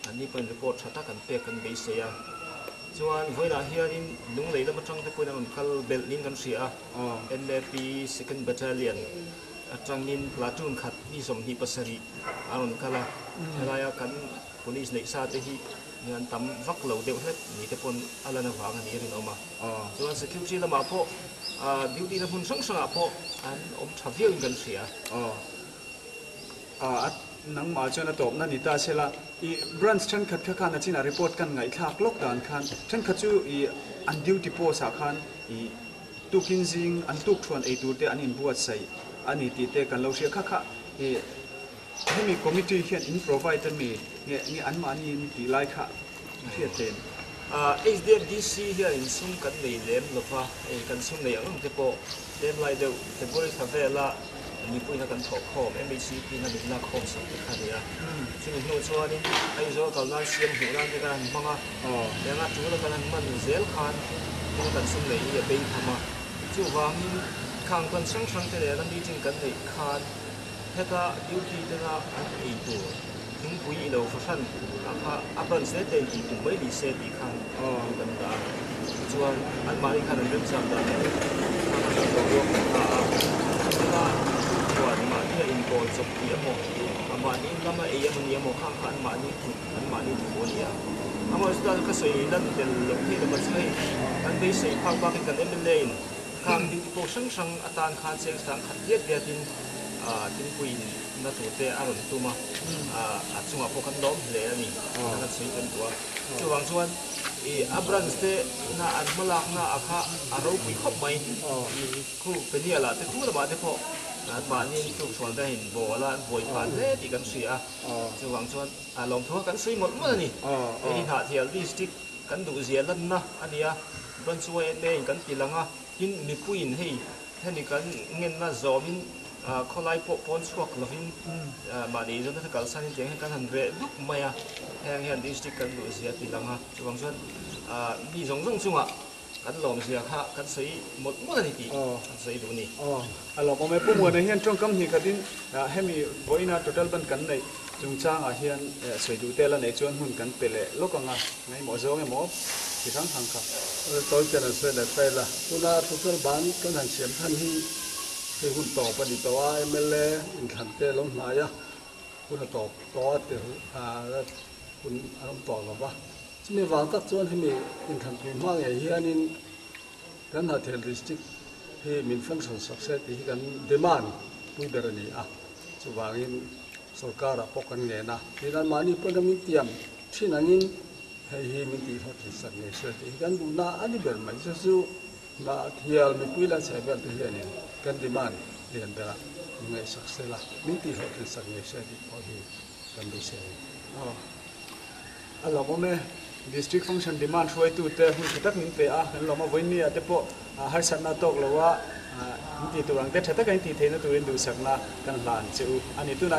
ani point report thata kan pe kan be se ya chuan voina hianin lung leila matang te point ninun kal bel nin kan sia NLP second battalion atangin platoon khat ni som hi pasari aron kala helaya kan police nei sa te hi yan tam vak lo deuh het ni te pon alana wang ani rin oma chuan security lama po duty na hun sang sanga po an om thavial kan sia at nang ma chana top na ni ta sela I branch chan khat kha na china report kan ngai thak lok dan khan chan kha chu I an duty po sa khan I tukin jing an tuk thon ei tur te an in buat sai ani ti te kan lo sia kha kha hemi committee hian in provide me nge an ma ni ti lai kha hiaten HDFDC here in sum kan nei lem lova kan sum nei ang te po lem lai deu February favela ni pui na kan khom MBCP na bigla khom sa te khania chini no chuani ai zo kal na siam hu ran te kan manga lenga tu la kan man zel khan ni kan sum nei ya be thama chu wangin khang kan sang sang te le lan di jing kan nei khan heta duty te na ai tuทิ้งปุ๋ยเราฟันอาเป็นเศษเดียวที่ไม่ดีเศษอีกครั้งกันดาส่วนอันมาอีกครั้งเริ่มจากนั้นถ้ามันโดนถ้าส่วนมาที่อินโกนจบที่อโมอันมานี้แล้วมาเอมันยังโมข้างอันมานี้ถูกโอนเนี่ยอันมาสุดท้ายก็ใส่นั่นเดี๋ยวลงที่เราใช้อันไปใส่พักกันเอ็มเลนข้างที่โปช่างอาจารย์คานเสียงสังขัดเย็ดเดียดินทิ้งปุ๋ยน่าตัวเตะอารมณ์ตัวมาช่วงพวกกันล้มเลยนี่นั่นใช้เป็นตัวช่วงส่วนอับรันสเตน่าอันมาลักน่าอาคาอารมณ์ปุ๋ยครบไหมคู่เป็นเนี่ยละแต่ทุกระบาดเฉพาะบ้านนี้ทุกส่วนได้เห็นบ่อละบ่อยผ่านเล่ตีกันเสียช่วงส่วนลองทั่วกันซื้อหมดเมื่อนี่ที่หาเที่ยวดิสติกกันดูเสียแล้วนะอันนี้บันช่วยเองกันปีหลังยินมีปุ๋ยให้แค่นี้กันเงินน่าจอมินเขาไล่ปนสวกลวินมาดีจนถ้าเกิดสันเดียงให้กันหันเรือลุกไม่แห่งเห็นดิสติกกันดูเสียปีหลังช่วงส่วนมีสองช่วงกันหลอมเสียค่ะกันใส่หมดนี่ตีกันใส่ดูนี่หลอมไม่ปุ่มวันนี้เห็นช่วงกำหิกันดินให้มีบอยน่า total บันกันในจงจ้างเห็นใส่ดูเตละในจวนหุ่นกันเปล่โลกงาในหมอโจ้ในหมอที่ทั้งทางครับตัวเจริญเสด็จไปละตัวน่า total บันกันหันเสียมท่านที่คุณต่อปฏิตัวMLAอินทันเตลงนายะคุณต่อเดี๋ยวคุณอารมณ์ต่อกับว่าจะมีวางตักจวนให้มีอินทันเป็นมากอย่างเฮียนี่กันหาเทลดิสติกที่มีฟังก์ชันสักเซตที่กันดีมานปุยเดรนีจะวางอินสุขการะปกันเงินนะที่นั่นมานี่เพิ่งมีเตรียมที่นั่นนี่ให้มีตีทอดที่สักเงินเสียที่กันดูน่าอันนี้เป็นไม่สู้น่าเที่ยวมีปุยละใช้แบบที่เฮียนี่กันดีมานเรียนไปละยังไงสักเซละมีตีทอดที่สักเงินเสียที่พอที่กันดูเสียเราไม่ district function demand ช่วยตัวเตะหุ่นตักนินเตะเรามาวันนี้แต่พอให้สัตว์นาตกเราว่าที่ตัวรังเตะถ้ากันที่เทนตัวเองดูสักนากันหลานเจ้าอันนี้ตัวน่า